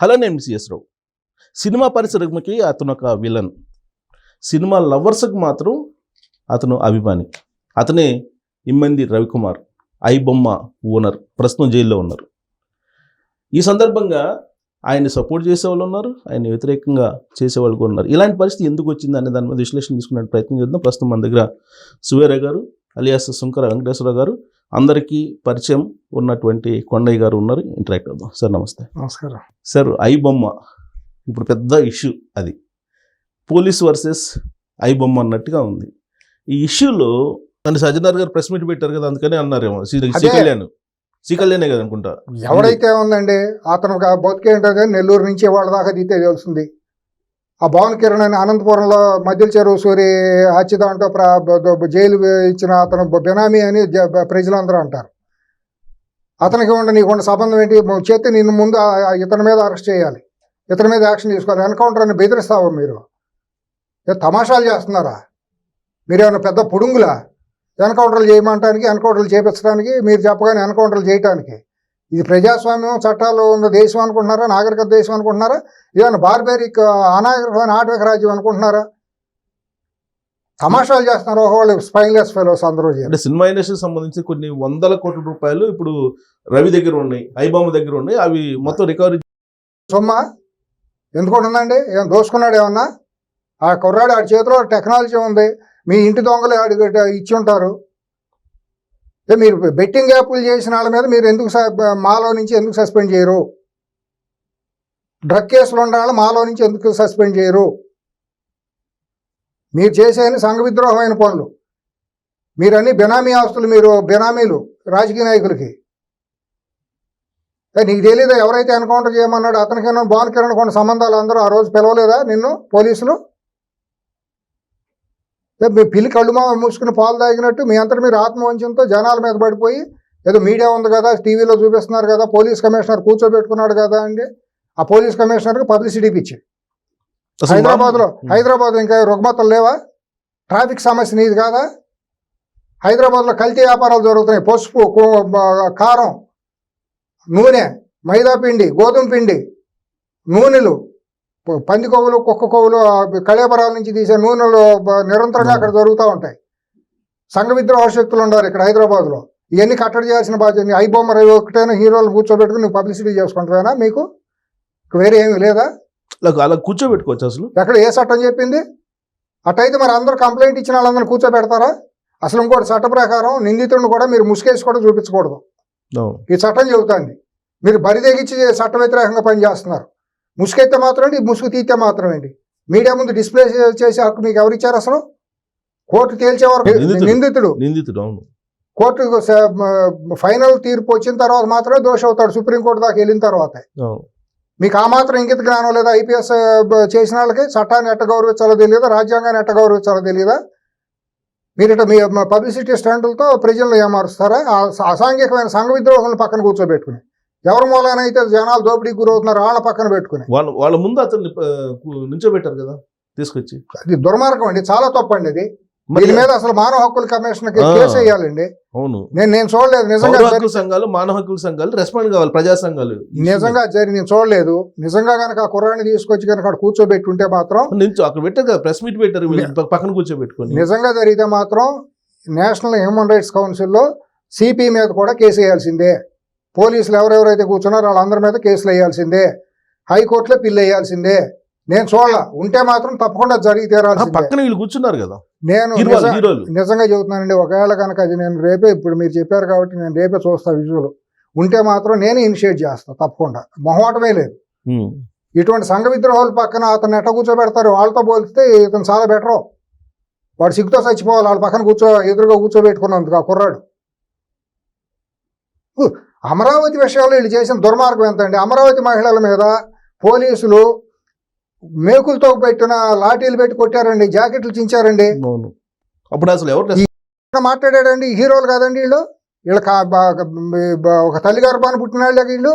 Hello, నేను CS రావు. Cinema పరిశ్రమకి అతను ఒక విలన్, సినిమా లవర్స్కి మాత్రం అతను అభిమాని. అతనే ఇమ్మంది రవికుమార్, ఐబొమ్మ ఓనర్, ప్రస్తుతం జైల్లో ఉన్నారు. ఈ సందర్భంగా ఆయన్ని సపోర్ట్ చేసేవాళ్ళు ఉన్నారు, ఆయన వ్యతిరేకంగా చేసేవాళ్ళు కూడా ఉన్నారు. ఇలాంటి పరిస్థితి ఎందుకు వచ్చింది అనే దాని మీద విశ్లేషణ తీసుకునే ప్రయత్నం చేద్దాం. ప్రస్తుతం మన దగ్గర సువేర గారు అలియాస్ సుంకర వెంకటేశ్వరరావు గారు, అందరికీ పరిచయం ఉన్నటువంటి కొండయ్య గారు ఉన్నారు. ఇంటరాక్ట్ అవుదాం. సార్ నమస్తే. నమస్కారం సార్, ఐబొమ్మ ఇప్పుడు పెద్ద ఇష్యూ, అది పోలీస్ వర్సెస్ ఐబొమ్మ అన్నట్టుగా ఉంది. ఈ ఇష్యూలో నన్ను సజ్జనార్ గారు ప్రెస్ మీట్ పెట్టారు కదా, అందుకనే అన్నారేమో శ్రీకళ్యాణే కదా అనుకుంటా. ఎవడైతే ఉందండి అతను బతికేంటే నెల్లూరు నుంచి వాళ్ళ దాకా దిగితే తెలుస్తుంది. ఆ భవన్ కిరణ్ అని అనంతపురంలో మధ్యల చెరువు సూరి హత్య దాంట్లో జైలు ఇచ్చిన అతను బెనామీ అని ప్రజలందరూ అంటారు. అతనికి నీకు సంబంధం ఏంటి? చేతి నిన్ను ముందు ఇతని మీద అరెస్ట్ చేయాలి, ఇతని మీద యాక్షన్ తీసుకోవాలి. ఎన్కౌంటర్ అని బెదిరిస్తావా? మీరు తమాషాలు చేస్తున్నారా? మీరేమైనా పెద్ద పుడుంగులా ఎన్కౌంటర్లు చేయమంటానికి, ఎన్కౌంటర్లు చేపించడానికి? మీరు చెప్పగానే ఎన్కౌంటర్లు చేయటానికి? ఇది ప్రజాస్వామ్యం చట్టాలు ఉన్న దేశం అనుకుంటున్నారా? నాగరికత దేశం అనుకుంటున్నారా? ఏదైనా బార్బేరిక్ అనాగరికమైన ఆటవిక రాజ్యం అనుకుంటున్నారా? తమాషాలు చేస్తున్నారు వాళ్ళు స్పైన్లెస్ ఫెలోస్ అందరూ. అంటే సినిమా ఇండస్ట్రీకి సంబంధించి కొన్ని వందల కోట్ల రూపాయలు ఇప్పుడు రవి దగ్గర ఉన్నాయి, ఐబొమ్మ దగ్గర ఉన్నాయి. అవి మొత్తం రికవరీ సొమ్మా ఎందుకుంటుందండి? ఏం దోసుకున్నాడు ఏమన్నా? ఆ కుర్రాడు ఆడి చేతిలో టెక్నాలజీ ఉంది, మీ ఇంటి దొంగలు ఆడి ఇచ్చి ఉంటారు. మీరు బెట్టింగ్ యాప్లు చేసిన వాళ్ళ మీద మీరు ఎందుకు మాలో నుంచి ఎందుకు సస్పెండ్ చేయరు? డ్రగ్ కేసులు ఉన్న వాళ్ళు మాలో నుంచి ఎందుకు సస్పెండ్ చేయరు? మీరు చేసేది సంఘ విద్రోహమైన పనులు. మీరన్నీ బెనామీ ఆస్తులు, మీరు బెనామీలు రాజకీయ నాయకులకి. నీకు తెలీదా ఎవరైతే ఎన్కౌంటర్ చేయమన్నాడు అతనికైనా భవన్ కిరణ్ కొన్ని సంబంధాలు అందరూ ఆ రోజు పిలవలేదా నిన్ను పోలీసులు? మీ పిల్లి కళ్ళు మూసుకుని పాలు తాగినట్టు మీ అంతటి మీరు ఆత్మవంచంతో జనాల మీద పడిపోయి, ఏదో మీడియా ఉంది కదా, టీవీలో చూపిస్తున్నారు కదా, పోలీస్ కమిషనర్ కూర్చోబెట్టుకున్నాడు కదా అండి. ఆ పోలీస్ కమిషనర్కి పబ్లిసిటీ పిచ్చి. హైదరాబాద్లో ఇంకా రుగ్మతలు లేవా? ట్రాఫిక్ సమస్య నీది కాదా? హైదరాబాద్లో కల్తీ వ్యాపారాలు జరుగుతున్నాయి. పసుపు, కారం, నూనె, మైదా పిండి, గోధుమ పిండి, నూనెలు, పంది కొవ్వులు, కుక్క కొవ్వులు, కళేబరాల నుంచి తీసే నూనెలు నిరంతరంగా అక్కడ జరుగుతూ ఉంటాయి. సంఘ విద్రోహ శక్తులు ఉన్నారు ఇక్కడ హైదరాబాద్లో. ఇవన్నీ కట్టడి చేయాల్సిన బాధ్యత. ఐబొమ్మ రవి ఒకటైనా హీరోలు కూర్చోబెట్టుకుని నువ్వు పబ్లిసిటీ చేసుకుంటావేనా? మీకు వేరే ఏమీ లేదా? అలా కూర్చోబెట్టుకోవచ్చు అసలు? ఎక్కడ ఏ చట్టం చెప్పింది? అట్టయితే మరి అందరూ కంప్లైంట్ ఇచ్చిన వాళ్ళందరూ కూర్చోబెడతారా? అసలు ఇంకోటి చట్ట ప్రకారం నిందితుడిని కూడా మీరు ముసుకేసి కూడా చూపించకూడదు. ఈ చట్టం చెబుతుంది. మీరు బరిదెగించి చట్ట వ్యతిరేకంగా పనిచేస్తున్నారు. ముసుగైతే మాత్రం ఏంటి, ముసుగు తీస్తే మాత్రం ఏంటి? మీడియా ముందు డిస్ప్లే చేసే హక్కు మీకు ఎవరిచ్చారు అసలు? కోర్టు తేల్చే వరకు నిందితుడు కోర్టు ఫైనల్ తీర్పు వచ్చిన తర్వాత మాత్రమే దోషి అవుతాడు. సుప్రీంకోర్టు దాకా వెళ్ళిన తర్వాత. మీకు ఆ మాత్రం ఇంకిత జ్ఞానం లేదా? ఐపీఎస్ చేసిన వాళ్ళకి చట్టాన్ని ఎట్ట గౌరవించాలో తెలియదా? రాజ్యాంగాన్ని ఎట్ట గౌరవించాలో తెలియదా? మీరు ఇట్లా మీ పబ్లిసిటీ స్టంట్లతో ప్రజలను ఏమారుస్తారా? అసాంఘికమైన సంఘ విద్రోహాలను పక్కన కూర్చోబెట్టుకుని, ఎవరి మూలనైతే జనాలు దోపిడీకి గురవుతున్నారు వాళ్ళ పక్కన పెట్టుకుని వాళ్ళ ముందు అతన్ని నుంచోబెట్టారు కదా తీసుకొచ్చి. అది దుర్మార్గం అండి, చాలా తప్పండి. అది దీని మీద అసలు మానవ హక్కుల కమిషన్ కేసు వేయాలండి. అవును, నేను చూడలేదు నిజంగా. సంఘాలు, మానవ హక్కుల సంఘాలు రెస్పాండ్ కావాలి, ప్రజా సంఘాలు. నిజంగా నేను చూడలేదు. నిజంగా కనుక ఆ కుర్రాన్ని తీసుకొచ్చి కనుక అక్కడ కూర్చోబెట్టి ఉంటే మాత్రం, అక్కడ పెట్టారు కదా ప్రెస్ మీట్ పెట్టారు, పక్కన కూర్చోబెట్టుకుని. నిజంగా జరిగితే మాత్రం నేషనల్ హ్యూమన్ రైట్స్ కౌన్సిల్లో సిపి మీద కూడా కేసు వేయాల్సిందే. పోలీసులు ఎవరెవరైతే కూర్చున్నారో వాళ్ళందరి మీద కేసులు వేయాల్సిందే. హైకోర్టులో పిల్లు వేయాల్సిందే. నేను చూడాల ఉంటే మాత్రం తప్పకుండా జరిగి తీరాల్సిందే. పక్కన వీళ్ళు కూర్చున్నారు కదా. నేను నిజంగా చెబుతున్నానండి, ఒకవేళ కనుక అది నేను రేపే, ఇప్పుడు మీరు చెప్పారు కాబట్టి నేను రేపే చూస్తా విజువల్. ఉంటే మాత్రం నేను ఇనిషియేట్ చేస్తా తప్పకుండా, మొహమాటమే లేదు. ఇటువంటి సంఘ విద్రోహాల పక్కన అతను ఎట్ట కూర్చోబెడతారు? వాళ్ళతో పోలిస్తే ఇతను చాలా బెటరు. వాడు సిగ్గుతో చచ్చిపోవాలి వాళ్ళ పక్కన ఎదురుగా కూర్చోబెట్టుకున్నందుకు. ఆ కుర్రాడు అమరావతి విషయాల్లో వీళ్ళు చేసిన దుర్మార్గం ఎంత అండి? అమరావతి మహిళల మీద పోలీసులు మేకులతో పెట్టిన లాఠీలు పెట్టి కొట్టారండి, జాకెట్లు చించారండి. అప్పుడు అసలు ఎవరు మాట్లాడాడండి? హీరోలు కాదండి వీళ్ళు. ఒక తల్లి గర్భాన్ని పుట్టిన వాళ్ళగా, వీళ్ళు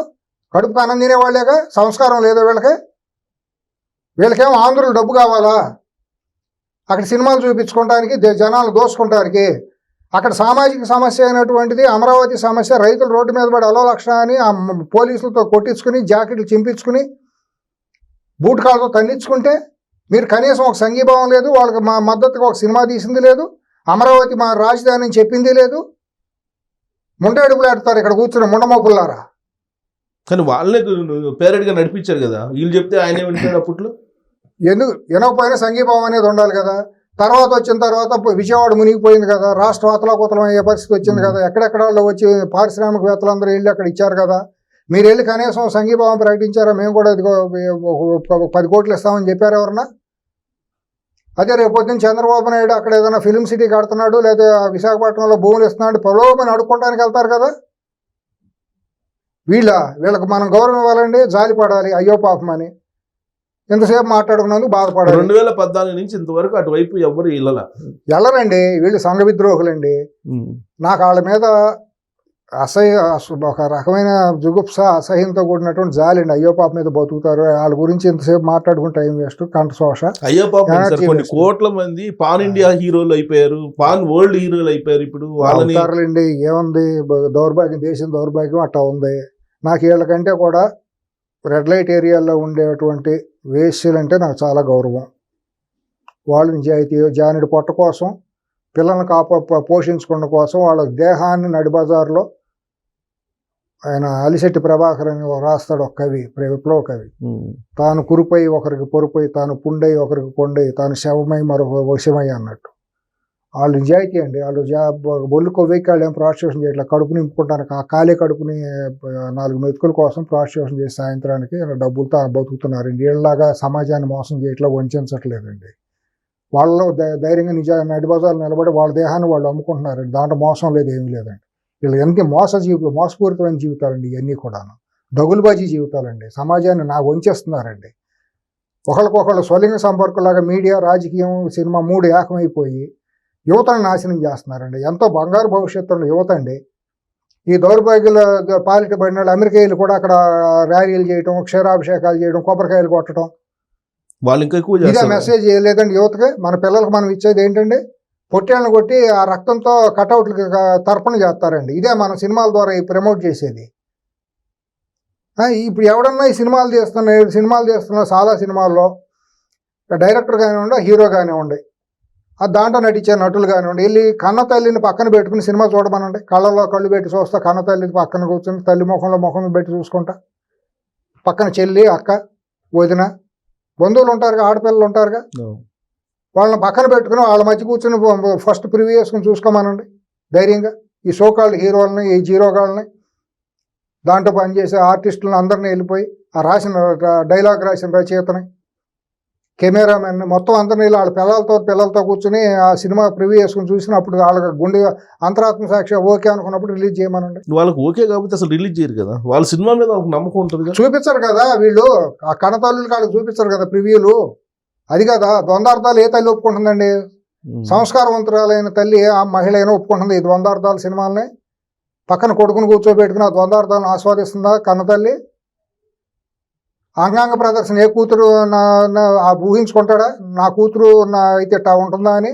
కడుపుకు అన్నం తినేవాళ్ళేగా. సంస్కారం లేదో వీళ్ళకి? వీళ్ళకేమో ఆంధ్రులు డబ్బు కావాలా? అక్కడ సినిమాలు చూపించుకోవడానికి, జనాలు దోసుకుంటానికి. అక్కడ సామాజిక సమస్య అయినటువంటిది అమరావతి సమస్య. రైతులు రోడ్డు మీద పడి అలో లక్ష అని పోలీసులతో కొట్టించుకుని, జాకెట్లు చింపించుకుని బూట్ కాళ్ళతో తన్నించుకుంటే మీరు కనీసం ఒక సంఘీభావం లేదు, వాళ్ళకి మా మద్దతుగా ఒక సినిమా తీసింది లేదు, అమరావతి మా రాజధాని అని చెప్పింది లేదు. ముండడుపులు ఆడతారు ఇక్కడ కూర్చుని ముండమోపుల్లారా. కానీ వాళ్ళే పేరెడ్గా నడిపించారు కదా, వీళ్ళు చెప్తే ఆయనే వింటాడు అప్పట్లో. ఎందుకు వినకపోయినా సంఘీభావం అనేది ఉండాలి కదా. తర్వాత వచ్చిన తర్వాత విజయవాడ మునిగిపోయింది కదా, రాష్ట్ర అతలాకుతలం అయ్యే పరిస్థితి వచ్చింది కదా, ఎక్కడెక్కడ వాళ్ళు వచ్చి పారిశ్రామికవేత్తలందరూ వెళ్ళి అక్కడ ఇచ్చారు కదా. మీరు వెళ్ళి కనీసం సంఘీభావం ప్రకటించారా, మేము కూడా ఇదిగో 10 కోట్లు ఇస్తామని చెప్పారు ఎవరన్నా? అదే రేపొద్దున చంద్రబాబు నాయుడు అక్కడ ఏదైనా ఫిలిం సిటీ కడుతున్నాడు, లేదా విశాఖపట్నంలో భూములు ఇస్తున్నాడు, పొలోమని అడుక్కోవడానికి వెళ్తారు కదా. వీళ్ళకి మనం గౌరవం ఇవ్వాలండి, జాలి పడాలి, అయ్యో పాపమని. ఇంతసేపు మాట్లాడుకున్నందుకు బాధపడాలి. 2014 నుంచి ఇంతవరకు అటువైపు ఎవరు వెళ్ళరండి, వీళ్ళు సంఘ విద్రోహులండి. నాకు వాళ్ళ మీద ఒక రకమైన జుగుప్స, అసహ్యంతో కూడినటువంటి జాలండి. అయ్యో పాప మీద బతుకుతారు, వాళ్ళ గురించి ఇంతసేపు మాట్లాడుకుని టైం వేస్ట్, కంట శోష. అయ్యో పాప కొన్ని కోట్ల మంది పాన్ ఇండియా హీరోలు అయిపోయారు, పాన్ వరల్డ్ హీరోలు అయిపోయారు. ఇప్పుడు వాళ్ళని ఏముంది, దౌర్భాగ్యం, దేశం దౌర్భాగ్యం అట్టా ఉంది. నాకు వీళ్ళకంటే కూడా రెడ్ లైట్ ఏరియాలో ఉండేటువంటి వేశ్యలంటే నాకు చాలా గౌరవం. వాళ్ళు నిజాయితీ, జానుడి పొట్ట కోసం, పిల్లల్ని పోషించుకోవడం కోసం వాళ్ళ దేహాన్ని నడిబజార్లో, ఆయన అలిశెట్టి ప్రభాకర్ అని రాస్తాడు ఒక కవి, విప్లవ కవి. తాను కురుపై ఒకరికి పొరుపై, తాను పుండై ఒకరికి పొండై, తాను శవమై మరొక వశమై అన్నట్టు. వాళ్ళు నిజాయితీ అండి. వాళ్ళు బొల్లు కొవ్వెక్కి వాళ్ళు ఏం ప్రాస్టిట్యూషన్ చేయట్లేదు, కడుపు నింపుకుంటానికి, ఆ ఖాళీ కడుపుని 4 మెతుకుల కోసం ప్రాస్టిట్యూషన్ చేసి సాయంత్రానికి డబ్బులతో బతుకుతున్నారండి. వీళ్ళలాగా సమాజాన్ని మోసం చేయట్లా, వంచట్లేదండి. వాళ్ళు ధైర్యంగా నడి బజార్లు నిలబడి వాళ్ళ దేహాన్ని వాళ్ళు అమ్ముకుంటున్నారండి. దాంట్లో మోసం లేదు, ఏమీ లేదండి. వీళ్ళు ఎంత జీవితాలు, మోసపూరితమైన జీవితాలండి ఇవన్నీ కూడాను. దగులుబాజీ జీవితాలండి. సమాజాన్ని వంచేస్తున్నారండి. ఒకళ్ళకొకళ్ళు స్వలింగ సంపర్కులాగా మీడియా, రాజకీయం, సినిమా 3 ఏకమైపోయి యువతను నాశనం చేస్తున్నారండి. ఎంతో బంగారు భవిష్యత్తులో యువత అండి. ఈ దౌర్భాగ్యుల పాలిట పడిన వాళ్ళు అమెరికాయలు కూడా అక్కడ ర్యాలీలు చేయడం, క్షీరాభిషేకాలు చేయడం, కొబ్బరికాయలు కొట్టడం, వాళ్ళు ఇంకా ఇదే మెసేజ్ లేదండి యువతకి. మన పిల్లలకు మనం ఇచ్చేది ఏంటంటే పొట్టేళ్ళను కొట్టి ఆ రక్తంతో కటౌట్లకి తర్పణ చేస్తారండి. ఇదే మన సినిమాల ద్వారా ప్రమోట్ చేసేది. ఇప్పుడు ఎవడన్నా ఈ సినిమాలు తీస్తున్నా చాలా సినిమాల్లో డైరెక్టర్ కానివ్వండి, హీరో కానివ్వండి, దాంట్లో నటించే నటులు కానివ్వండి, వెళ్ళి కన్న తల్లిని పక్కన పెట్టుకుని సినిమా చూడమనండి. కళ్ళలో కళ్ళు పెట్టి చూస్తా, కన్న తల్లిని పక్కన కూర్చొని తల్లి ముఖంలో ముఖం పెట్టి చూసుకుంటా, పక్కన చెల్లి, అక్క, వదిన, బంధువులు ఉంటారుగా, ఆడపిల్లలు ఉంటారుగా, వాళ్ళని పక్కన పెట్టుకుని వాళ్ళ మధ్య కూర్చొని ఫస్ట్ ప్రివ్యూ వేసుకుని చూసుకోమనండి ధైర్యంగా. ఈ షోకాళ్ళ హీరోలని, ఈ జీరోగాళ్ళని, దాంట్లో పనిచేసే ఆర్టిస్టులను అందరినీ వెళ్ళిపోయి ఆ డైలాగ్ రాసిన రచయితని, కెమెరామెన్, మొత్తం అందరినీ వాళ్ళ పిల్లలతో కూర్చొని ఆ సినిమా ప్రివ్యూ వేసుకుని చూసినప్పుడు వాళ్ళకి గుండె అంతరాత్మ సాక్షి ఓకే అనుకున్నప్పుడు రిలీజ్ చేయమనండి. వాళ్ళకి ఓకే కాబట్టి అసలు రిలీజ్ చేయరు కదా, వాళ్ళ సినిమా మీద వాళ్ళకి నమ్మకం ఉంటుంది. చూపించరు కదా వీళ్ళు, ఆ కణతల్లులు వాళ్ళకి చూపించరు కదా ప్రివ్యూలు. అది కదా ద్వందార్థాలు ఏ తల్లి ఒప్పుకుంటుందండి? సంస్కారవంతురాలైన తల్లి, ఆ మహిళ అయినా ఒప్పుకుంటుంది ఈ ద్వందార్థాల సినిమాలని. పక్కన కొడుకుని కూర్చోబెట్టుకుని ఆ ద్వందార్థాలను ఆస్వాదిస్తుందా కన్నతల్లి? అంగాంగ ప్రదర్శన ఏ కూతురు ఊహించుకుంటాడా, నా కూతురు అయితే ఉంటుందా అని?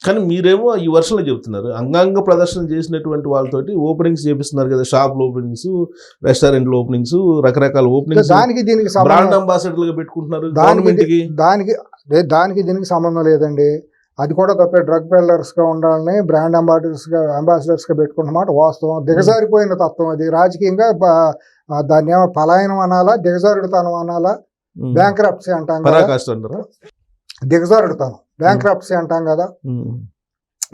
కానీ మీరేమో ఈ వర్షంలో చెప్తున్నారు, అంగాంగ ప్రదర్శన చేసినటువంటి వాళ్ళతోటి ఓపెనింగ్స్ చేపిస్తున్నారు కదా, షాప్ల ఓపెనింగ్స్, రెస్టారెంట్ల ఓపెనింగ్స్, రకరకాల ఓపెనింగ్స్. దానికి దీనికి బ్రాండ్ అంబాసిడర్లుగా పెట్టుకుంటున్నారు. దానికి దీనికి సంబంధం లేదండి. అది కూడా తప్పే. డ్రగ్ పెల్లర్స్గా ఉండాలని బ్రాండ్ అంబాసిడర్స్గా పెట్టుకున్నమాట వాస్తవం. దిగజారిపోయిన తత్వం అది. రాజకీయంగా దాన్ని ఏమో పలాయనం అనాలా, దిగజారుడుతనం అనాలా, బ్యాంక్రప్సీ అంటాం కదా, దిగజారుడుతనం బ్యాంక్రప్సీ అంటాం కదా,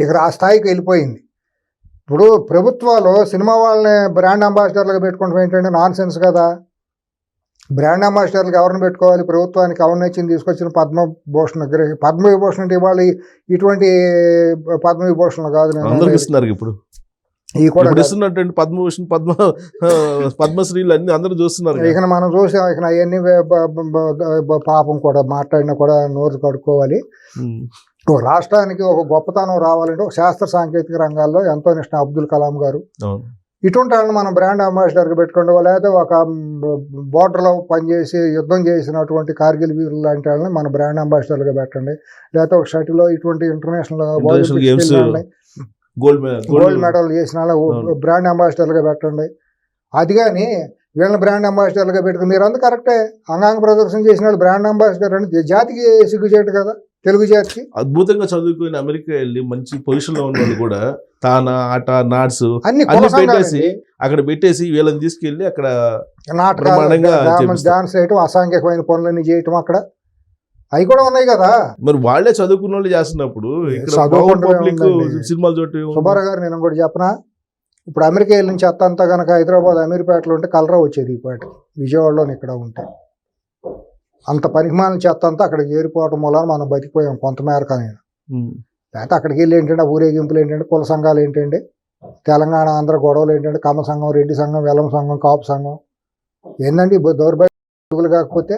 ఇక్కడ ఆ స్థాయికి వెళ్ళిపోయింది. ఇప్పుడు ప్రభుత్వాలు సినిమా వాళ్ళని బ్రాండ్ అంబాసిడర్లుగా పెట్టుకుంటాం ఏంటంటే నాన్ సెన్స్ కదా. బ్రాండ్ అంబాసిడర్లకు ఎవరిని పెట్టుకోవాలి? ప్రభుత్వానికి అవనొచ్చింది తీసుకొచ్చిన పద్మవిభూషణ్ అంటే ఇవాళ ఇటువంటి పద్మవిభూషణలు కాదు, ఇప్పుడు పద్మభూషణ్, పద్మశ్రీలు అన్ని అందరూ చూస్తున్నారు. ఇక మనం చూసాం, ఇక అవన్నీ పాపం కూడా మాట్లాడినా కూడా నోరు కడుక్కోవాలి. రాష్ట్రానికి ఒక గొప్పతనం రావాలంటే ఒక శాస్త్ర సాంకేతిక రంగాల్లో ఎంతో నిష్ణ అబ్దుల్ కలాం గారు, ఇటువంటి వాళ్ళని మనం బ్రాండ్ అంబాసిడర్గా పెట్టుకుంటే, లేదా ఒక బోర్డర్లో పనిచేసి యుద్ధం చేసినటువంటి కార్గిల్ వీరులు లాంటి వాళ్ళని మన బ్రాండ్ అంబాసిడర్గా పెట్టండి. లేకపోతే ఒక షటిలో ఇటువంటి ఇంటర్నేషనల్ గోల్డ్ మెడల్ చేసిన బ్రాండ్ అంబాసిడర్గా పెట్టండి. అది కానీ వీళ్ళని బ్రాండ్ అంబాసిడర్లుగా పెట్టుకుని మీరు అంతా కరెక్టే. అంగాంగ ప్రదర్శన చేసిన వాళ్ళు బ్రాండ్ అంబాసిడర్ అంటే జాతికి సిగ్గుచేటు కదా, తెలుగు జాతికి. అద్భుతంగా చదువుకుని అమెరికా వెళ్ళి మంచి పొజిషన్ లో ఉన్న వాళ్ళు కూడా తానా ఆట నాట్స్ అన్ని అన్ని కుల పెట్టేసి సంఘాలండి. అక్కడ పెట్టేసి వీళ్ళని తీసుకెళ్లి అక్కడ నాటకాలు, బ్రహ్మాండంగా చేపిస్తారు. డాన్స్ చేయటం, అసాంఘికమైన పనులన్నీ చేయటం అక్కడ అవి కూడా ఉన్నాయి కదా. మరి వాళ్ళే చదువుకున్న వాళ్ళు చేస్తున్నప్పుడు ఇక్కడ చదువుకుంటూనే పబ్లిక్ ఉందండి. సినిమాలు చూడటం సుబ్బారావు గారు నేను కూడా చెప్పనా, ఇప్పుడు అమెరికా వెళ్ళిన చెత్త అంతా కనుక హైదరాబాద్ అమీర్పేటలో ఉంటే కలరా వచ్చేది ఈ పాటికి, విజయవాడలోని ఇక్కడ ఉంటే. అంత పనికిమాలిన చెత్త అంతా అక్కడికి చేరిపోవటం వల్ల మనం బతికిపోయాం కొంతమేరకు. నేను లేకపోతే అక్కడికి వెళ్ళి ఏంటంటే ఆ ఊరేగింపులు ఏంటంటే, కుల సంఘాలు ఏంటంటే, తెలంగాణ ఆంధ్ర గొడవలు ఏంటంటే, కమ్మ సంఘం, రెడ్డి సంఘం, వెల్లం సంఘం, కాపు సంఘం ఏందండి దౌర్భాగ్యులు. కాకపోతే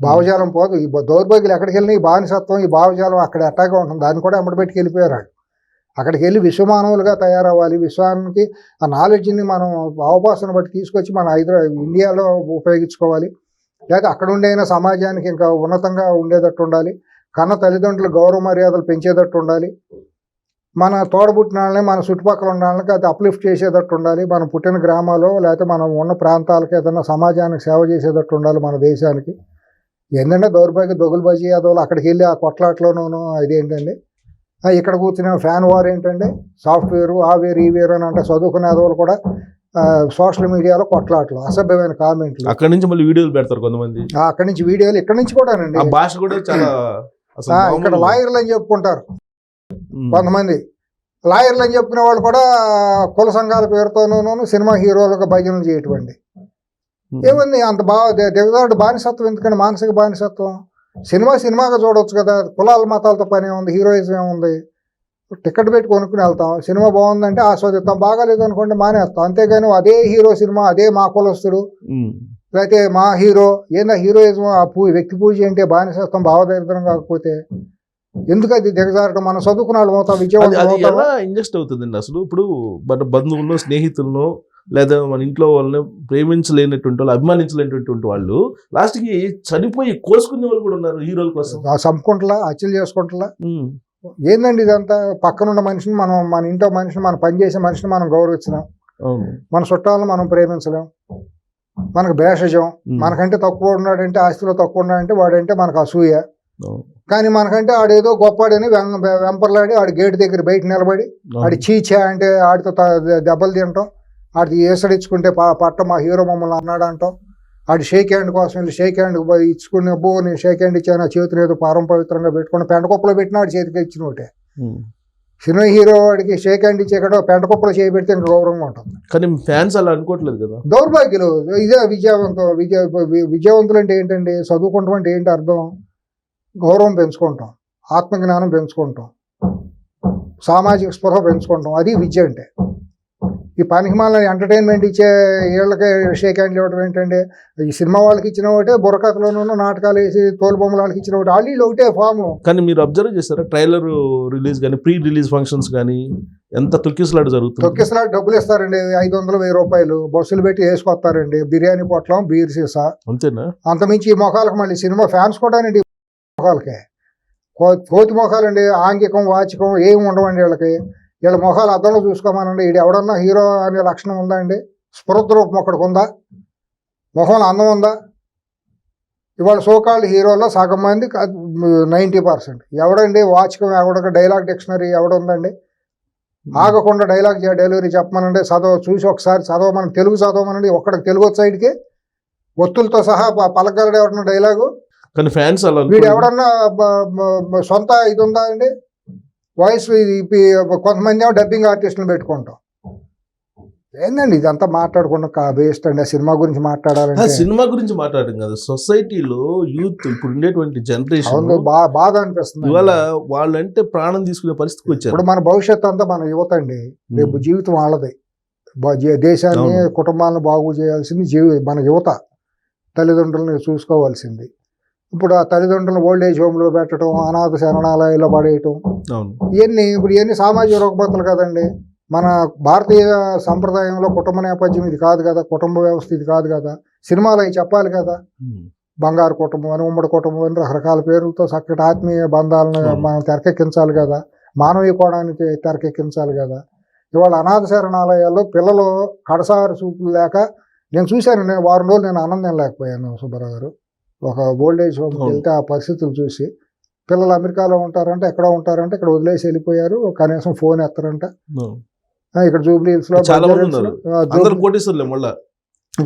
భావజాలం పోదు. ఈ దౌర్భాగ్యులు ఎక్కడికి వెళ్ళినా ఈ బానిసత్వం, ఈ భావజాలం అక్కడ ఎట్టాగా ఉంటుంది. దాన్ని కూడా ఎమ్మడిపెట్టుకు వెళ్ళిపోయారు. అక్కడికి వెళ్ళి విశ్వమానవులుగా తయారవ్వాలి. విశ్వానికి ఆ నాలెడ్జ్ని మనం అవకాశం బట్టి తీసుకొచ్చి మన ఇండియాలో ఉపయోగించుకోవాలి. లేదా అక్కడ ఉండైనా సమాజానికి ఇంకా ఉన్నతంగా ఉండేటట్టు ఉండాలి. కన్న తల్లిదండ్రులు గౌరవ మర్యాదలు పెంచేటట్టు ఉండాలి. మన తోడబుట్టిన వాళ్ళని, మన చుట్టుపక్కల ఉన్న వాళ్ళకి అది అప్లిఫ్ట్ చేసేటట్టు ఉండాలి. మనం పుట్టిన గ్రామాల్లో లేకపోతే మనం ఉన్న ప్రాంతాలకు ఏదైనా సమాజానికి సేవ చేసేటట్టు ఉండాలి మన దేశానికి. ఏంటంటే దౌర్భాగ్య దొగులుబాజీ యాదవులు అక్కడికి వెళ్ళి ఆ కొట్లాట్లోనూ ఇదేంటండి, ఇక్కడ కూర్చున్న ఫ్యాన్ వార్ ఏంటంటే, సాఫ్ట్వేరు ఆ వేరు ఈ వేరు అని అంటే చదువుకునే యాదవులు కూడా సోషల్ మీడియాలో కొట్లాట్లు, అసభ్యమైన కామెంట్లు. అక్కడి నుంచి మళ్ళీ వీడియోలు పెడతారు కొంతమంది. అక్కడి నుంచి వీడియోలు, ఇక్కడి నుంచి కూడానండి. ఆ భాష కూడా చాలా అసలు ఇక్కడ మామూలు- లాయర్లు అని చెప్పుకుంటారు ఉమ్. కొంతమంది. లాయర్లు అని చెప్పుకునే వాళ్ళు కూడా కుల సంఘాల పేరుతోనూ సినిమా హీరోలుగా భజనలు చేయటువంటి. ఏముంది అంత బాగా దిగదాడు బానిసత్వం ఎందుకంటే, మానసిక బానిసత్వం. సినిమాగా చూడవచ్చు కదా, కులాల మతాలతో పని ఏముంది, హీరోయిజం ఏముంది. టికెట్ పెట్టి కొనుక్కుని వెళ్తాం, సినిమా బాగుందంటే ఆస్వాదిస్తాం, బాగాలేదు అనుకోండి మానేస్తాం. అంతేగాని అదే హీరో సినిమా, అదే మా కులస్తుడు, లేకపోతే మా హీరో ఏందా హీరోయిజం, ఆ వ్యక్తి పూజ ఏంటి, బానిసత్వం, భావదరిద్రం కాకపోతే ఎందుకు అది దిగజారటం? మనం చదువుకున్న వాళ్ళు అవుతాం, అది విజయవంతం అవుతాం. ఎలా ఇంజెస్ట్ అవుతుందండి అసలు? ఇప్పుడు మన బంధువులను, స్నేహితులను, లేదా మన ఇంట్లో వాళ్ళని ప్రేమించలేనటువంటి వాళ్ళు, అభిమానించలేనటువంటి వాళ్ళు లాస్ట్కి చనిపోయి కోసుకునే వాళ్ళు కూడా ఉన్నారు హీరోల కోసం. చంపుకుంటలా, హత్యలు చేసుకుంటలా. ఉమ్. ఏందండి ఇదంతా? పక్కనున్న మనిషిని మనం, మన ఇంట్లో మనిషిని, మనం పనిచేసే మనిషిని మనం గౌరవించలేం, అవును. మన చుట్టాలను మనం ప్రేమించలేం, మనకు భేషజం. మనకంటే తక్కువ ఉన్నాడంటే, ఆస్తిలో తక్కువ ఉన్నాడంటే వాడంటే మనకు అసూయ. అవును. కానీ మనకంటే ఆడేదో గొప్పాడని వెంపర్లాడి ఆడి గేటు దగ్గర బయట నిలబడి ఆడి చీచా అంటే ఆడితో దెబ్బలు తినటం, ఆడి ఏసడిచ్చుకుంటే పట్ట మా హీరో మమ్మల్ని అన్నాడు అంటాం. ఆడి షేక్ హ్యాండ్ కోసం వెళ్ళి షేక్ హ్యాండ్ ఇచ్చుకుని, అబ్బో నేను షేక్ హ్యాండ్ ఇచ్చాను, ఆ చేతిని ఏదో పారం పవిత్రంగా పెట్టుకుని పెంటకొప్పలో పెట్టినా ఆడి చేతికి ఇచ్చిన ఒకటే. ఉమ్. సినిమా హీరో వాడికి షేక్ హ్యాండ్ ఇచ్చే కదా పెంటకొప్పలో చేయి పెడితే ఇంకా గౌరవంగా ఉంటుంది. కానీ ఫ్యాన్స్ అలా అనుకోవట్లేదు కదా. దౌర్భాగ్యులు. ఇదే విజయవంతులు అంటే ఏంటండి? చదువుకుంటాం అంటే ఏంటి అర్థం? గౌరవం పెంచుకుంటాం, ఆత్మజ్ఞానం పెంచుకుంటాం, సామాజిక స్పృహ పెంచుకుంటాం. అది విద్య అంటే. ఈ పనికిమాల ఎంటర్టైన్మెంట్ ఇచ్చే వీళ్ళకి షేక్ హ్యాండ్లు ఇవ్వడం ఏంటంటే, ఈ సినిమా వాళ్ళకి ఇచ్చిన ఒకటే, బుర్రకథలోనూ నాటకాలు వేసి తోలుబొమ్మల వాళ్ళకి ఇచ్చిన ఒకటి, వాళ్ళు ఒకటే ఫాము. కానీ మీరు అబ్జర్వ్ చేస్తారా, ట్రైలర్ రిలీజ్ కానీ ప్రీ రిలీజ్ ఫంక్షన్స్ కానీ ఎంత తొక్కిసలాట జరుగుతుంది. తొక్కిసలాట డబ్బులు ఇస్తారండి, 500-1000 రూపాయలు బస్సులు పెట్టి వేసుకొస్తారండి. బిర్యానీ పొట్లం, బీర్ సీసా, అంతేనా? అంతమించి ఈ మొఖాలకు మళ్ళీ సినిమా ఫ్యాన్స్ కూడా అండి మొఖాలకే కోతి మొఖాలండి. ఆంగికం వాచికం ఏమి ఉండవండి వీళ్ళకి. వీళ్ళ మొఖాలు అద్దంలో చూసుకోమనండి. వీడు ఎవడన్నా హీరో అనే లక్షణం ఉందా అండి? స్ఫురద్రూపం ఒకటికి ఉందా? మొహంలో అందం ఉందా? ఇవాళ సోకాళ్ళు హీరోలో సగం మంది 90% ఎవడండి వాచికం, ఎవడ డైలాగ్ డిక్షనరీ ఎవడుందండి? ఆగకుండా డైలాగ్ డెలివరీ చెప్పమనండి. చూసి ఒకసారి చదవమని, తెలుగు చదవమనండి. ఒక్కడికి తెలుగు వచ్చాయికి ఒత్తులతో సహా పలకగలడు ఎవడన్నా డైలాగు. కానీ ఫ్యాన్స్ అలా వీడు ఎవడన్నా సొంత ఇది ఉందా అండి? వాయిస్ కొంతమంది ఏమో డబ్బింగ్ ఆర్టిస్టులు పెట్టుకుంటాం. ఏందండి ఇదంతా మాట్లాడుకున్న బేస్ట్ అండి. ఆ సినిమా గురించి మాట్లాడాలంటే, సినిమా గురించి మాట్లాడడం కదా, సొసైటీలో యూత్ ఇప్పుడు ఉండేటువంటి జనరేషన్ బాధ అనిపిస్తుంది. ఇవాళ వాళ్ళంటే ప్రాణం తీసుకునే పరిస్థితికి వచ్చారు. ఇప్పుడు మన భవిష్యత్తు అంతా మన యువత అండి. రేపు జీవితం వాళ్ళది. దేశాన్ని, కుటుంబాలను బాగు చేయాల్సింది మన యువత. తల్లిదండ్రులను చూసుకోవాల్సింది. ఇప్పుడు ఆ తల్లిదండ్రులను ఓల్డేజ్ హోమ్లో పెట్టడం, అనాథ శరణాలయాల్లో పడేయటం, ఇవన్నీ సామాజిక రుగ్మతలు కదండి. మన భారతీయ సంప్రదాయంలో కుటుంబ నేపథ్యం ఇది కాదు కదా, కుటుంబ వ్యవస్థ ఇది కాదు కదా. సినిమాలు అవి చెప్పాలి కదా. బంగారు కుటుంబం అని, ఉమ్మడి కుటుంబం అని రకరకాల పేర్లతో చక్కటి ఆత్మీయ బంధాలను మనం తెరకెక్కించాలి కదా, మానవీయ కోణానికి తెరకెక్కించాలి కదా. ఇవాళ అనాథ శరణాలయాల్లో పిల్లలు కడసారి చూపులు లేక నేను చూశాను, నేను వారం రోజులు నేను ఆనందం లేకపోయాను సుబ్బారావు గారు. ఒక ఓల్డేజ్ హోమ్కి వెళ్తే ఆ పరిస్థితులు చూసి, పిల్లలు అమెరికాలో ఉంటారంట, ఎక్కడ ఉంటారంటే ఇక్కడ వదిలేసి వెళ్ళిపోయారు, కనీసం ఫోన్ ఎత్తరంట. ఇక్కడ జూబ్లీ హిల్స్లో చాలా మంది ఉన్నారు, అందరూ కోటీశ్వరులే. మళ్ళా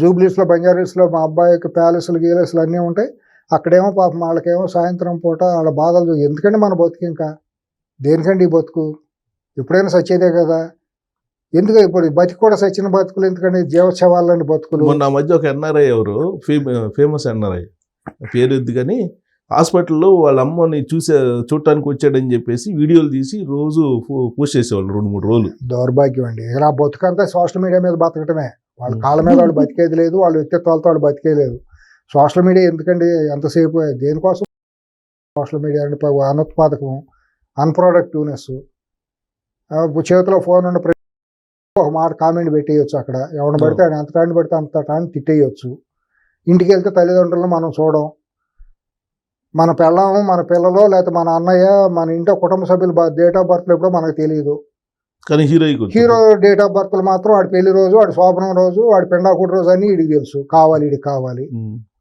జూబ్లీ హిల్స్లో బంజారా హిల్స్లో మా అబ్బాయికి ప్యాలెస్లు గీలెస్లు అన్నీ ఉంటాయి. అక్కడేమో పాపం వాళ్ళకేమో సాయంత్రం పూట వాళ్ళ బాధలు ఎందుకంటే మన బతుకు ఇంకా దేనికండి ఈ బతుకు, ఎప్పుడైనా సచ్చేదే కదా, ఎందుకు ఇప్పుడు బతికి కూడా సచ్చిన బతుకులు ఎందుకంటే జీవోత్సవాలని బతుకులు. మొన్న మధ్య ఒక ఎన్ఆర్ఐ ఎవరు ఫేమస్ ఎన్ఆర్ఐ పేరు ఎద్దు కానీ హాస్పిటల్లో వాళ్ళ అమ్మని చూడటానికి వచ్చాడని చెప్పేసి వీడియోలు తీసి రోజు పోస్ట్ చేసేవాళ్ళు 2-3 రోజులు. దౌర్భాగ్యం అండి. ఇలా బతుకంతా సోషల్ మీడియా మీద బతకటమే. వాళ్ళ కాళ్ళ మీద వాళ్ళు బతికేది లేదు, వాళ్ళ వ్యక్తిత్వాలతో వాళ్ళు బతికేది లేదు. సోషల్ మీడియా ఎందుకండి ఎంతసేపు, దేనికోసం సోషల్ మీడియా అంటే అనుత్పాదకం, అన్ప్రొడక్టివ్నెస్. చేతిలో ఫోన్ ఉన్న ఒక మాట కామెంట్ పెట్టేయచ్చు, అక్కడ ఎవరిని పడితే ఆయన ఎంత టైం పడితే అంత టైం తిట్టేయచ్చు. ఇంటికి వెళ్తే తల్లిదండ్రులను మనం చూడం, మన పిల్లము మన పిల్లలు లేకపోతే మన అన్నయ్య మన ఇంట్లో కుటుంబ సభ్యులు డేట్ ఆఫ్ బర్త్లు ఎప్పుడో మనకు తెలియదు. కానీ హీరో డేట్ ఆఫ్ బర్త్లు మాత్రం వాడి పెళ్లి రోజు, వాడి శోభనం రోజు, వాడి పెండాకుడి రోజు అన్నీ వీడికి తెలుసు. కావాలి వీడికి కావాలి.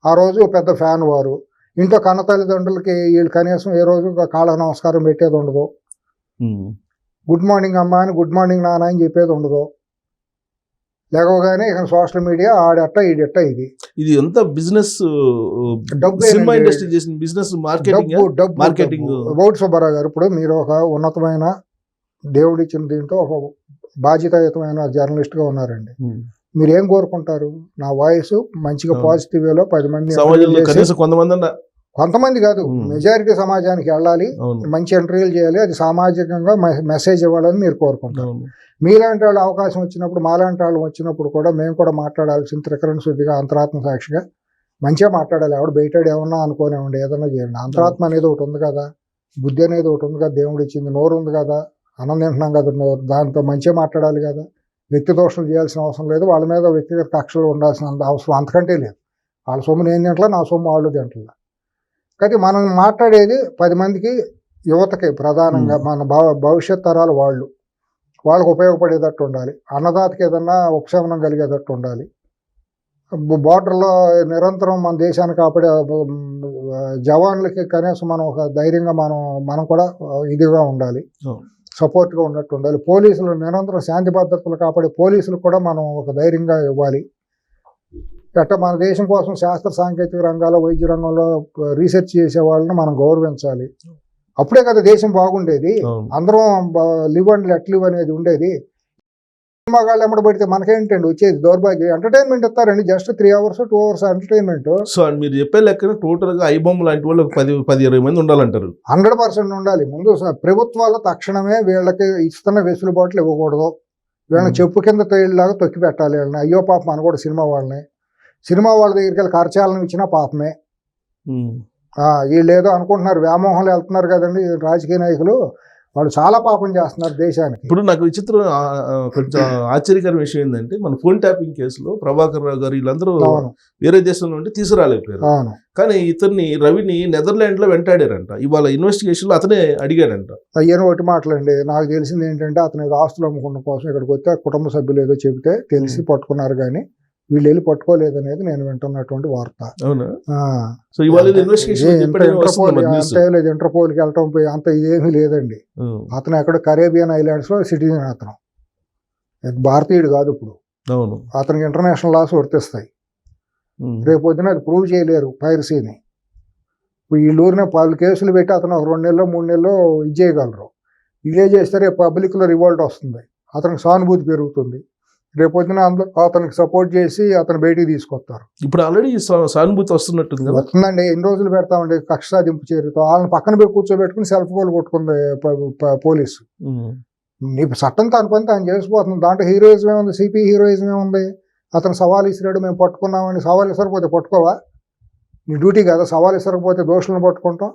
ఆ రోజు పెద్ద ఫ్యాన్ వారు. ఇంట్లో కన్న తల్లిదండ్రులకి వీళ్ళు కనీసం ఏ రోజు కాళ్ళకు నమస్కారం పెట్టేది ఉండదు. గుడ్ మార్నింగ్ అమ్మ అని, గుడ్ మార్నింగ్ నాన్న అని చెప్పేది ఉండదు. లేకపోగానే ఇక సోషల్ మీడియా ఆడట్ట ఈడట్ట. ఇది ఎంత బిజినెస్, డబ్బు, సినిమా ఇండస్ట్రీ చేసిన బిజినెస్, మార్కెటింగ్. బౌట్ సుబ్బారావు గారు, ఇప్పుడు మీరు ఒక ఉన్నతమైన దేవుడిచ్చిన దీంతో ఒక బాధ్యతాయుతమైన జర్నలిస్ట్గా ఉన్నారండి. మీరు ఏం కోరుకుంటారు? నా వాయిస్ మంచిగా పాజిటివ్ వేలో 10 మంది, కొంతమంది కాదు మెజారిటీ సమాజానికి వెళ్ళాలి, మంచి ఇంటర్వ్యూలు చేయాలి, అది సామాజికంగా మెసేజ్ ఇవ్వాలని మీరు కోరుకుంటారు. మీలాంటి వాళ్ళు అవకాశం వచ్చినప్పుడు, మాలాంటి వాళ్ళు వచ్చినప్పుడు కూడా మేము కూడా మాట్లాడాల్సిన త్రికరణ శుద్ధిగా అంతరాత్మ సాక్షిగా మంచిగా మాట్లాడాలి. ఎవడు బయటాడు ఏమన్నా అనుకోనివ్వండి, ఏదన్నా చేయండి. అంతరాత్మ అనేది ఒకటి ఉంది కదా, బుద్ధి అనేది ఒకటి ఉంది కదా, దేవుడు ఇచ్చింది, నోరు ఉంది కదా, అన్నం తింటున్నాం కదా నోరు, దాంతో మంచిగా మాట్లాడాలి కదా. వ్యక్తి దోషం చేయాల్సిన అవసరం లేదు, వాళ్ళ మీద వ్యక్తిగత కక్షలు ఉండాల్సిన అవసరం అంతకంటే లేదు. వాళ్ళ సొమ్ము నేను తింటలా, నా సొమ్ము వాళ్ళు తింటలా. కానీ మనం మాట్లాడేది 10 మందికి, యువతకి ప్రధానంగా, మన భవిష్యత్ తరాలు వాళ్ళకు ఉపయోగపడేటట్టు ఉండాలి. అన్నదాతకి ఏదన్నా ఉపశమనం కలిగేటట్టు ఉండాలి. బార్డర్లో నిరంతరం మన దేశాన్ని కాపాడే జవాన్లకి కనీసం మనం ఒక ధైర్యంగా మనం కూడా ఇదిగా ఉండాలి, సపోర్ట్గా ఉన్నట్టు ఉండాలి. పోలీసులు నిరంతరం శాంతి భద్రతలు కాపాడే పోలీసులు కూడా మనం ఒక ధైర్యంగా ఇవ్వాలి. అట్లా మన దేశం కోసం శాస్త్ర సాంకేతిక రంగాల్లో, వైద్య రంగంలో రీసెర్చ్ చేసే వాళ్ళని మనం గౌరవించాలి. అప్పుడే కదా దేశం బాగుండేది. అందరం లివ్ అండ్ లెట్ లివ్ అనేది ఉండేది. సినిమాగాళ్ళు ఎమ్మడి పడితే మనకేంటండి వచ్చేది? దౌర్భాగ్యం. ఎంటర్టైన్మెంట్ ఇస్తారండి, just 3 hours 2 hours entertainment. So మీరు చెప్పే లెక్కన టోటల్ గా ఐబొమ్మ లాంటి వాళ్ళు 10-20 మంది ఉండాలంటారు. 100% ఉండాలి. ముందు ప్రభుత్వాలు తక్షణమే వీళ్ళకి ఇస్తున్న వెసులుబాట్లు ఇవ్వకూడదు. వీళ్ళని చెప్పు కింద తేలిలాగా తొక్కి పెట్టాలి. వీళ్ళని అయ్యో పాపం అనకూడదు. సినిమా వాళ్ళ దగ్గరికి వెళ్ళి కరచాలనం ఇచ్చినా పాపమే. వీళ్ళు ఏదో అనుకుంటున్నారు, వ్యామోహంలో వెళ్తున్నారు కదండి రాజకీయ నాయకులు, వాళ్ళు చాలా పాపం చేస్తున్నారు దేశానికి. ఇప్పుడు నాకు విచిత్రం, కొంచెం ఆశ్చర్యకర విషయం ఏంటంటే, మన ఫోన్ ట్యాపింగ్ కేసులో ప్రభాకర్ రావు గారు వీళ్ళందరూ వేరే దేశం నుండి తీసుకురాలేకపోయారు. కానీ రవిని నెదర్లాండ్ లో వెంటాడారంట. ఇవాళ ఇన్వెస్టిగేషన్ లో అతనే అడిగాడంట. అయ్యని ఒకటి మాటలండి. నాకు తెలిసింది ఏంటంటే, అతను ఏదో ఆస్తులు అమ్ముకున్న కోసం ఇక్కడికి వస్తే కుటుంబ సభ్యులు ఏదో చెబితే తెలిసి పట్టుకున్నారు, కానీ వీళ్ళు వెళ్ళి పట్టుకోలేదు అనేది నేను వింటున్నటువంటి వార్త. ఇంటర్పోల్కి వెళ్ళటం అంత ఇదేమీ లేదండి. అతను ఎక్కడ కరేబియన్ ఐలాండ్స్ లో సిటిజన్, అతను భారతీయుడు కాదు. ఇప్పుడు అతనికి ఇంటర్నేషనల్ లాస్ వర్తిస్తాయి. రేపు పొద్దున అది ప్రూవ్ చేయలేరు పైరసీని. వీళ్ళు ఊరినే 10 కేసులు పెట్టి అతను 2 నెలలో 3 నెలలో ఇది చేయగలరు. ఇదే చేస్తే రేపు పబ్లిక్లో రివోల్ట్ వస్తుంది, అతనికి సానుభూతి పెరుగుతుంది. రేపొద్దున అతనికి సపోర్ట్ చేసి అతను బయటికి తీసుకొస్తారు. ఇప్పుడు ఆల్రెడీ సానుభూతి వస్తుందండి. ఎన్ని రోజులు పెడతామండి కక్ష సాధింపు చర్యతో? వాళ్ళని పక్కన పోయి కూర్చోబెట్టుకుని సెల్ఫ్ గోల్ కొట్టుకుంది పోలీసు. నీకు చట్టం తన పని తాను చేసిపోతుంది. దాంట్లో హీరోయిజం ఏముంది? సిపి హీరోయిజం ఏముంది? అతను సవాల్ ఇసిరాడు, మేము పట్టుకున్నామని. సవాల్ ఇసరకపోతే పట్టుకోవా? నీ డ్యూటీ కదా. సవాల్ ఇసరకపోతే దోషులను పట్టుకుంటాం,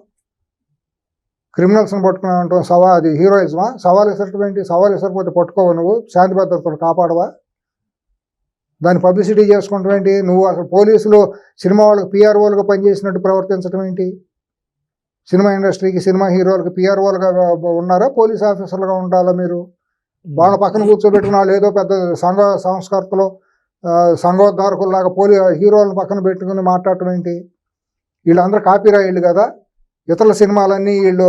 క్రిమినల్స్ని పట్టుకున్నామంటాం. అది హీరోయిజమా? సవాల్ ఇసరటం ఏంటి? సవాల్ ఇసరకపోతే పట్టుకోవా? నువ్వు శాంతి భద్రతను కాపాడవా? దాన్ని పబ్లిసిటీ చేసుకుంటాం ఏంటి? నువ్వు అసలు పోలీసులు సినిమా వాళ్ళకి పిఆర్ఓలుగా పనిచేసినట్టు ప్రవర్తించడం ఏంటి? సినిమా ఇండస్ట్రీకి, సినిమా హీరోలకు పిఆర్ఓలుగా ఉన్నారా? పోలీస్ ఆఫీసర్లుగా ఉండాలా మీరు? వాళ్ళ పక్కన కూర్చోబెట్టుకున్న వాళ్ళు ఏదో పెద్ద సంఘ సంస్కర్తలు, సంఘోద్ధారకుల్లాగా హీరోలను పక్కన పెట్టుకుని మాట్లాడటం ఏంటి? వీళ్ళందరూ కాపీ రాయిళ్ళు కదా, ఇతరుల సినిమాలన్నీ వీళ్ళు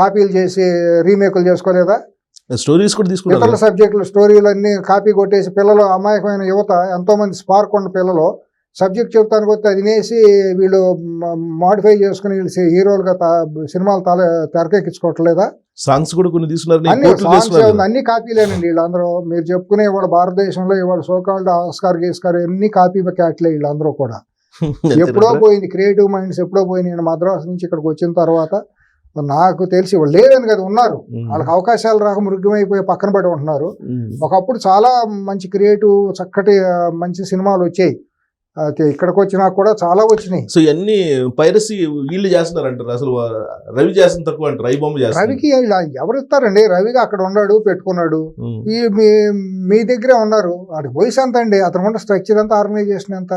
కాపీలు చేసి రీమేకులు చేసుకోలేదా? స్టోరీస్ కూడా తీసుకున్నారు. ఇతరుల సబ్జెక్టులు స్టోరీలన్నీ కాపీ కొట్టేసి పిల్లలు, అమాయకమైన యువత, ఎంతోమంది స్పార్క్ ఉన్న పిల్లలు సబ్జెక్ట్ చెప్తానికి వస్తే అది నేసి వీళ్ళు మాడిఫై చేసుకుని వీళ్ళు హీరోలుగా సినిమాలు తెరకెక్కించుకోవట్లేదా? సాంగ్స్ కూడా కొన్ని తీసుకున్నారు. అన్ని కాపీలేనండి వీళ్ళందరూ. మీరు చెప్పుకునే ఇవాళ భారతదేశంలో ఇవాళ సోకాల్డ్ ఆస్కార్ గీస్కార్ అన్ని కాపీ క్యాట్లే వీళ్ళందరూ కూడా. ఎప్పుడో పోయింది క్రియేటివ్ మైండ్స్, ఎప్పుడో పోయినాయి. మద్రాసు నుంచి ఇక్కడికి వచ్చిన తర్వాత నాకు తెలిసి వాళ్ళు లేదని కదా ఉన్నారు, వాళ్ళకి అవకాశాలు రాక మృగ్యమైపోయి పక్కన పడి ఉంటున్నారు. ఒకప్పుడు చాలా మంచి క్రియేటివ్ చక్కటి మంచి సినిమాలు వచ్చాయి, ఇక్కడికి వచ్చినా కూడా చాలా వచ్చినాయి. సో ఇవన్నీ పైరసీ వీళ్ళు చేస్తున్నారంటారు. అసలు రవి చేస్తున్న తక్కువ అంటారు, ఐ బొమ్మ చేస్తారు. రవికి ఎవరు ఇస్తారండి? రవిగా అక్కడ ఉన్నాడు, పెట్టుకున్నాడు. ఈ మీ దగ్గరే ఉన్నారు. వాడికి వయసు ఎంత అండి? అతను ఉన్న స్ట్రక్చర్ ఎంత, ఆర్గనైజేషన్ ఎంత?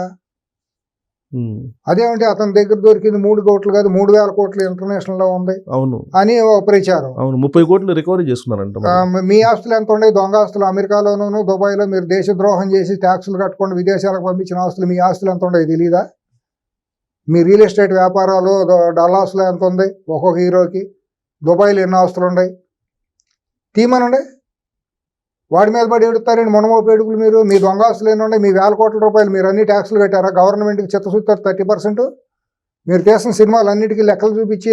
అదేమంటే అతని దగ్గర దొరికింది 3 కోట్లు కాదు 3,000 కోట్లు ఇంటర్నేషనల్ లో ఉంది అవును అని ప్రచారం. అవును 30 కోట్లు రికవరీ చేసుకున్నారంట. మీ ఆస్తులు ఎంత ఉన్నాయి? దొంగ ఆస్తులు. అమెరికాలోనూ దుబాయ్లో మీరు దేశద్రోహం చేసి ట్యాక్సులు కట్టుకొని విదేశాలకు పంపించిన ఆస్తులు, మీ ఆస్తులు ఎంత ఉన్నాయి తెలీదా? మీ రియల్ ఎస్టేట్ వ్యాపారాలు డల్లాస్లో ఎంత ఉంది ఒక్కొక్క హీరోకి? దుబాయ్లో ఎన్ని ఆస్తులు ఉన్నాయి తీమనండి. వాడి మీద పడి ఎడుతారండి మొనమోపు ఎడుగులు. మీరు మీ దొంగ ఆస్తులు ఎన్ని ఉన్నాయి? మీ 1,000 కోట్ల రూపాయలు మీరు అన్ని ట్యాక్సులు కట్టారా? గవర్నమెంట్కి చిత్తశుద్ధారు 30%. మీరు చేసిన సినిమాలు అన్నిటికీ లెక్కలు చూపించి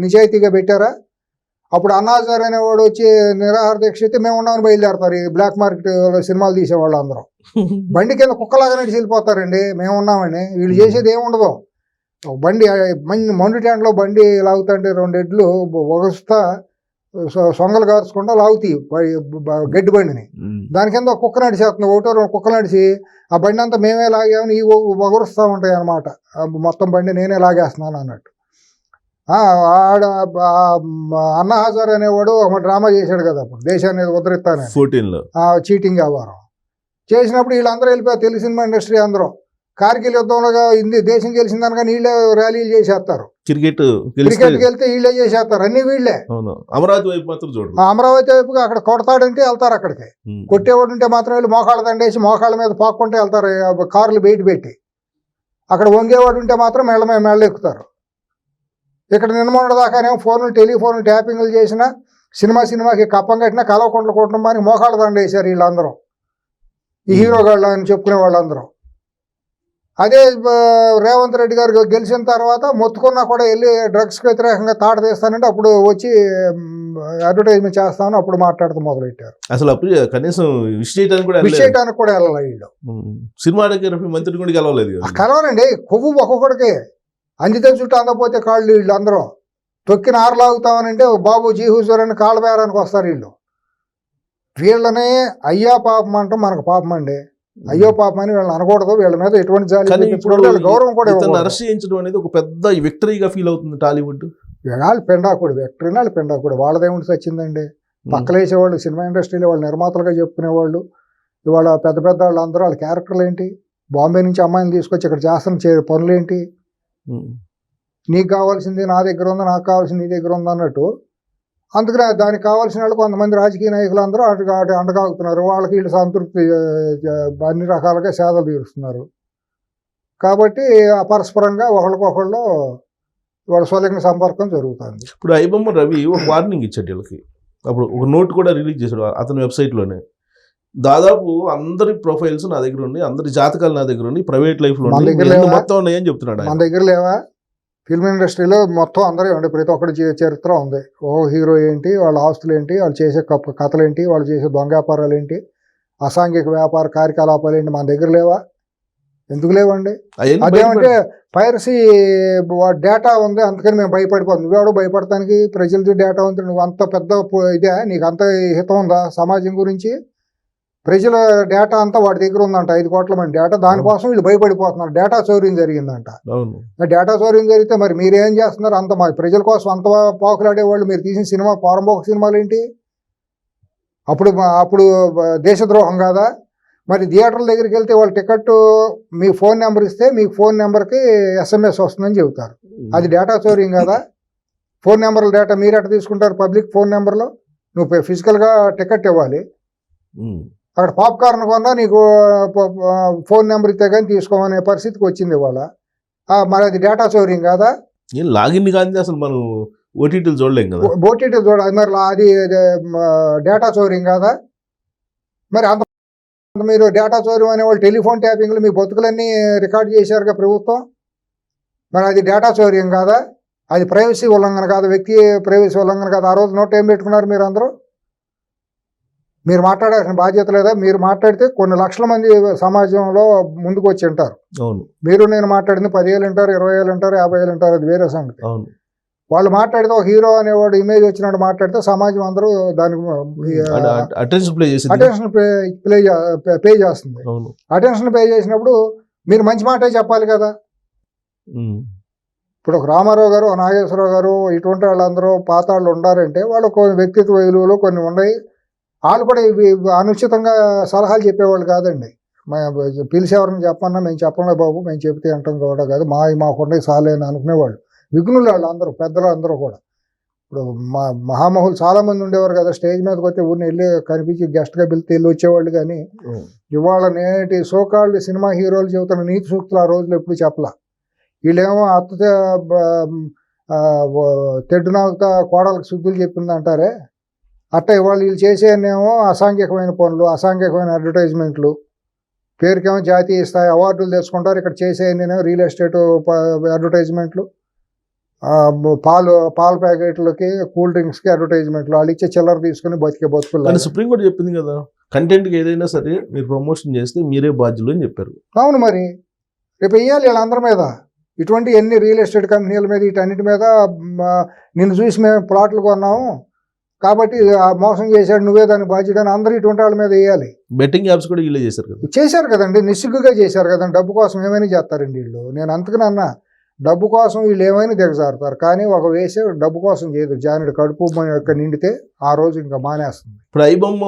నిజాయితీగా పెట్టారా? అప్పుడు అన్నాజార్ అనేవాడు వచ్చి నిరాహార దీక్ష అయితే మేము ఉన్నామని బయలుదేరతారు. ఈ బ్లాక్ మార్కెట్ సినిమాలు తీసేవాళ్ళు అందరూ బండి కింద కుక్కలాగా నడిచి వెళ్ళిపోతారండి. మేము ఉన్నామని. వీళ్ళు చేసేది ఏముండదు. బండి మండు ట్యాంక్లో బండి లాగుతుంటే 2 ఎడ్లు ఒగస్తా సొంగలు కాల్చకుండా లాగుతాయి గడ్డి బండిని. దాని కింద కుక్క నడిచేస్తుంది, 1-2 కుక్కలు నడిచి ఆ బండి అంతా మేమే లాగామని ఈ ఒగురుస్తూ ఉంటాయి అన్నమాట. మొత్తం బండి నేనే లాగేస్తున్నాను అన్నట్టు. ఆడ అన్నా హజార్ అనేవాడు ఒక డ్రామా చేశాడు కదా అప్పుడు, దేశాన్ని ఉద్ధరిస్తానని 14లో చీటింగ్ వ్యవహారం చేసినప్పుడు వీళ్ళందరూ వెళ్ళిపోయారు. తెలుగు సినిమా ఇండస్ట్రీ అందరూ కార్గిల్ యుద్ధంలో దేశం గెలిచిందనగా వీళ్ళే ర్యాలీలు చేసేస్తారు. క్రికెట్ వెళ్తే వీళ్ళే చేసేస్తారు, అన్ని వీళ్ళే. అమరావతి వైపు మాత్రం చూడండి, అమరావతి వైపుగా అక్కడ కొడతాడంటే వెళ్తారు అక్కడికి. కొట్టేవాడు ఉంటే మాత్రం వీళ్ళు మోకాళ్ళ దండేసి మోకాళ్ళ మీద పాక్కుంటే వెళ్తారు, కార్లు బయట పెట్టి. అక్కడ వంగేవాడు ఉంటే మాత్రం మెళ్ళ ఎక్కుతారు. ఇక్కడ నిన్నమొన్నటి దాకానేమో ఫోన్లు టెలిఫోన్లు ట్యాపింగ్లు చేసిన సినిమాకి కప్పం కట్టినా కలవకుంట్ల కుటుంబానికి మోకాళ్ళ దండ వేశారు వీళ్ళందరూ, ఈ హీరోగాళ్ళు అని చెప్పుకునే వాళ్ళందరూ. అదే రేవంత్ రెడ్డి గారు గెలిచిన తర్వాత మొత్తుకున్నా కూడా వెళ్ళి డ్రగ్స్కి వ్యతిరేకంగా తాట తీస్తానంటే అప్పుడు వచ్చి అడ్వర్టైజ్మెంట్ చేస్తామని అప్పుడు మాట్లాడుతూ మొదలెట్టారు. అసలు అప్పుడు కనీసం విష్ చేయడానికి కూడా వెళ్ళాలి వీళ్ళు. సినిమాటోగ్రఫీ మంత్రి కూడా కలవలేదు. కలవరండి, కొవ్వు ఒక్కొక్కడికి అందితే చుట్టూ అందకపోతే కాళ్ళు వీళ్ళు అందరూ తొక్కిన ఆరలాగుతామనంటే బాబు జీహూజర్ అని కాళ్ళ బేరానికి వస్తారు వీళ్ళు. వీళ్ళనే అయ్యా పాపం అంటాం, మనకు పాపం అండి. అయ్యో పాపం అని వీళ్ళని అనకూడదు, వీళ్ళ మీద ఎటువంటి జాలి గౌరవం కూడా అరెస్ట్ చేయించడం అనేది ఒక పెద్ద విక్టరీగా ఫీల్ అవుతుంది టాలీవుడ్. వాళ్ళు పెండాకుడు విక్టరీ, వాళ్ళు పెండాకుడు. వాళ్ళదేమిటి వచ్చిందండి? పక్కలేసేవాళ్ళు సినిమా ఇండస్ట్రీలో వాళ్ళు నిర్మాతలుగా చెప్పుకునేవాళ్ళు ఇవాళ పెద్ద పెద్ద వాళ్ళు అందరూ వాళ్ళ క్యారెక్టర్లు ఏంటి? బాంబే నుంచి అమ్మాయిని తీసుకొచ్చి ఇక్కడ చేస్తున్న పనులు ఏంటి? నీకు కావాల్సింది నా దగ్గర ఉంది, నాకు కావాల్సింది నీ దగ్గర ఉంది అన్నట్టు. అందుకనే దానికి కావాల్సిన వాళ్ళు కొంతమంది రాజకీయ నాయకులు అందరూ అటు అండగాగుతున్నారు. వాళ్ళకి వీళ్ళు సంతృప్తి అన్ని రకాలుగా సేదలు తీరుస్తున్నారు. కాబట్టి అపరస్పరంగా ఒకళ్ళకొకళ్ళు వాళ్ళ స్వలింగ సంపర్కం జరుగుతుంది. ఇప్పుడు ఐబొమ్మ రవి ఒక వార్నింగ్ ఇచ్చాడు వీళ్ళకి. అప్పుడు ఒక నోట్ కూడా రిలీజ్ చేశాడు అతని వెబ్సైట్లోనే. దాదాపు అందరి ప్రొఫైల్స్ నా దగ్గర ఉంది, అందరి జాతకాలు నా దగ్గర ఉంది, ప్రైవేట్ లైఫ్లో మొత్తం ఉన్నాయని చెప్తున్నాడు. మన దగ్గర లేవా? ఫిల్మ్ ఇండస్ట్రీలో మొత్తం అందరూ ఉండే ప్రతి ఒక్కటి చరిత్ర ఉంది. ఓ హీరో ఏంటి, వాళ్ళ ఆస్తులు ఏంటి, వాళ్ళు చేసే కథలు ఏంటి, వాళ్ళు చేసే దొంగ వ్యాపారాలు ఏంటి, అసాంఘిక వ్యాపార కార్యకలాపాలు ఏంటి, మన దగ్గర లేవా? ఎందుకు లేవండి? అదేమంటే పైరసీ డేటా ఉంది అందుకని మేము భయపడిపోతాం. నువ్వెవడో భయపడటానికి? ప్రజలది డేటా ఉంది, నువ్వు అంత పెద్ద ఇదే, నీకు అంత హితం ఉందా సమాజం గురించి? ప్రజల డేటా అంతా వాడి దగ్గర ఉందంట, 5 కోట్ల మంది డేటా. దానికోసం వీళ్ళు భయపడిపోతున్నారు. డేటా చౌర్యం జరిగిందంట. డేటా చౌర్యం జరిగితే మరి మీరేం చేస్తున్నారు? అంత మా ప్రజల కోసం అంత పాకులాడేవాళ్ళు మీరు తీసిన సినిమా పోరంబోక సినిమాలు ఏంటి? అప్పుడు దేశద్రోహం కాదా? మరి థియేటర్ల దగ్గరికి వెళ్తే వాళ్ళు టికెట్ మీ ఫోన్ నెంబర్ ఇస్తే మీకు ఫోన్ నెంబర్కి SMS వస్తుందని చెబుతారు. అది డేటా చౌర్యం కదా? ఫోన్ నెంబర్ల డేటా మీరు ఎట్లా తీసుకుంటారు? పబ్లిక్ ఫోన్ నెంబర్లో నువ్వు ఫిజికల్గా టికెట్ ఇవ్వాలి. అక్కడ పాప్కార్న్ కొన్నా నీకు ఫోన్ నెంబర్ ఇస్తే కానీ తీసుకోమనే పరిస్థితికి వచ్చింది ఇవాళ. మరి అది డేటా చౌర్యం కాదా? ఏం లాగిన్ కానీ అసలు మనం ఓటీటీలు చూడలేం కదా. ఓటీటీ చూడాలి మరి అది డేటా చౌర్యం కాదా? మరి అంత మీరు డేటా చౌర్యం అనేవాళ్ళు టెలిఫోన్ ట్యాపింగ్లు మీ బతుకులన్నీ రికార్డ్ చేశారుగా ప్రభుత్వం. మరి అది డేటా చౌర్యం కాదా? అది ప్రైవసీ ఉల్లంఘన కాదు, వ్యక్తి ప్రైవసీ ఉల్లంఘన కాదు. ఆ రోజు నోట్ ఏం పెట్టుకున్నారు మీరు అందరూ? మీరు మాట్లాడాల్సిన బాధ్యత లేదా? మీరు మాట్లాడితే కొన్ని లక్షల మంది సమాజంలో ముందుకు వచ్చి ఉంటారు. అవును. మీరు నేను మాట్లాడింది 10,000 వింటారు, 20,000 వింటారు, 50,000 వింటారు, అది వేరే సంగతి. అవును. వాళ్ళు మాట్లాడితే ఒక హీరో అనేవాడు ఇమేజ్ వచ్చినట్టు మాట్లాడితే సమాజం అందరూ దానికి అటెన్షన్ ప్లే చేసి పే చేస్తుంది. అటెన్షన్ పే చేసినప్పుడు మీరు మంచి మాటే చెప్పాలి కదా. ఇప్పుడు ఒక రామారావు గారు, నాగేశ్వరరావు గారు ఇటువంటి వాళ్ళందరూ పాత వాళ్ళు ఉండారంటే వాళ్ళు కొన్ని వ్యక్తిత్వ విలువలు కొన్ని ఉన్నాయి. వాళ్ళు కూడా ఇవి అనుచితంగా సలహాలు చెప్పేవాళ్ళు కాదండి. పిలిచి ఎవరిని చెప్పన్నా మేము చెప్పలే బాబు, మేము చెప్తే అంటాం కూడా కాదు, మాకుండే చాలే అని అనుకునేవాళ్ళు. విఘ్నులు వాళ్ళు అందరూ, పెద్దలు అందరూ కూడా. ఇప్పుడు మహామహులు చాలామంది ఉండేవారు కదా, స్టేజ్ మీదకి వస్తే ఊరిని వెళ్ళి కనిపించి గెస్ట్గా పిలితే వెళ్ళి వచ్చేవాళ్ళు. కానీ ఇవాళ నేటి సోకాళ్ళు సినిమా హీరోలు చెబుతున్న నీతి సూక్తులు ఆ రోజులు ఎప్పుడు చెప్పలా. వీళ్ళేమో అత్త తెడ్డునాకుతా కోడలకు శుద్ధులు చెప్పింది అంటారే, అట్లా ఇవాళ వీళ్ళు చేసేనేమో అసాంఘికమైన పనులు, అసాంఘికమైన అడ్వర్టైజ్మెంట్లు, పేరుకేమో జాతీయ స్థాయి అవార్డులు తెచ్చుకుంటారు. ఇక్కడ చేసేనేమో రియల్ ఎస్టేట్ అడ్వర్టైజ్మెంట్లు, పాల ప్యాకెట్లకి, కూల్ డ్రింక్స్కి అడ్వర్టైజ్మెంట్లు, వాళ్ళు ఇచ్చే చిల్లర తీసుకుని బతికే బతుకులు. సుప్రీంకోర్టు చెప్పింది కదా, కంటెంట్కి ఏదైనా సరే మీరు ప్రమోషన్ చేస్తే మీరే బాధ్యులు అని చెప్పారు. అవును, మరి రేపు వెయ్యాలి వీళ్ళందరి మీద. ఇటువంటి ఎన్ని రియల్ ఎస్టేట్ కంపెనీల మీద వీటన్నిటి మీద నిన్ను చూసి మేము ప్లాట్లు కొన్నాము కాబట్టి మోసం చేశాడు నువ్వే దానికి బాధ్యత అని అందరూ ఇటువంటి వాళ్ళ మీద వేయాలి. బెట్టింగ్ యాప్స్ కూడా వీళ్ళే చేశారు కదా. చేశారు కదండి, నిస్సిగ్గుగా చేశారు కదండి. డబ్బు కోసం ఏమైనా చేస్తారండి వీళ్ళు. నేను అంతకనన్నా డబ్బు కోసం వీళ్ళు ఏమైనా దిగజారుతారు, కానీ ఒక వేసే డబ్బు కోసం చేయదు. జానుడి కడుపు యొక్క నిండితే ఆ రోజు ఇంకా మానేస్తుంది. ఇప్పుడు ఐబొమ్మ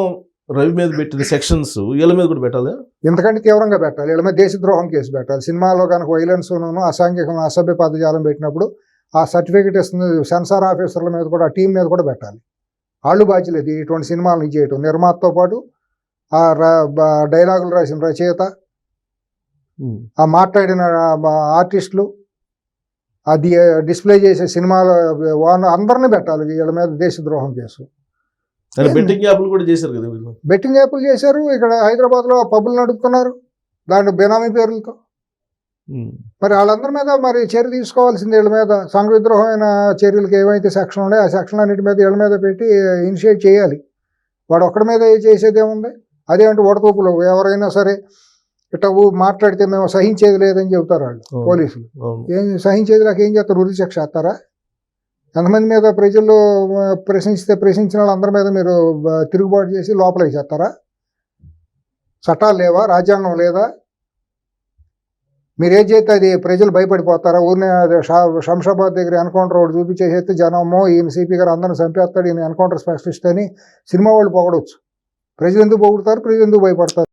రవి మీద పెట్టిన సెక్షన్స్ వీళ్ళ మీద కూడా పెట్టాలి, ఇంతకంటే తీవ్రంగా పెట్టాలి. వీళ్ళ మీద దేశద్రోహం కేసు పెట్టాలి. సినిమాలో కనుక వైలెన్స్ అసాంఘికం అసభ్య పదజాలం పెట్టినప్పుడు ఆ సర్టిఫికేట్ ఇస్తుంది సెన్సార్ ఆఫీసర్ల మీద కూడా, ఆ టీం మీద కూడా పెట్టాలి. వాళ్ళు బాధ్యలేదు ఇటువంటి సినిమాలను చేయటం. నిర్మాతతో పాటు ఆ డైలాగులు రాసిన రచయిత, ఆ మాట్లాడిన ఆర్టిస్టులు, అది డిస్ప్లే చేసే సినిమాల అందరినీ పెట్టాలి వీళ్ళ మీద దేశద్రోహం కేసు. బెట్టింగ్ యాప్లు కూడా చేశారు కదా వీళ్ళు. బెట్టింగ్ యాప్లు చేశారు. ఇక్కడ హైదరాబాద్లో పబ్బులు నడుపుతున్నారు దాంట్లో బెనామీ పేర్లతో. మరి వాళ్ళందరి మీద మరి చర్య తీసుకోవాల్సింది. వీళ్ళ మీద సంఘ విద్రోహమైన చర్యలకు ఏవైతే సెక్షన్ ఉన్నాయో ఆ సెక్షన్ అన్నిటి మీద వీళ్ళ మీద పెట్టి ఇనిషియేట్ చేయాలి. వాడు ఒక్కడి మీద చేసేది ఏముంది? అదేంటి వడతూపులు ఎవరైనా సరే ఇట్లా మాట్లాడితే మేము సహించేది లేదని చెబుతారు వాళ్ళు పోలీసులు. ఏం సహించేది లేక ఏం చేస్తారు? ఉరి శిక్ష చేస్తారా? ఎంతమంది మీద ప్రజలు ప్రశ్నించిన వాళ్ళందరి మీద మీరు తిరుగుబాటు చేసి లోపల వేసేస్తారా? చట్టాలు లేవా? రాజ్యాంగం లేదా? మీరు ఏం చేస్తే అది ప్రజలు భయపడిపోతారా? ఊరిని శంషాబాద్ దగ్గర ఎన్కౌంటర్ ఒకటి చూపించేసేస్తే జనమో ఈయన సిపి గారు అందరిని చంపేస్తాడు, ఈయన ఎన్కౌంటర్ స్పెషలిస్ట్ అని సినిమా వాళ్ళు పొగడవచ్చు. ప్రజలు ఎందుకు పొగుడతారు? ప్రజలు ఎందుకు భయపడతారు?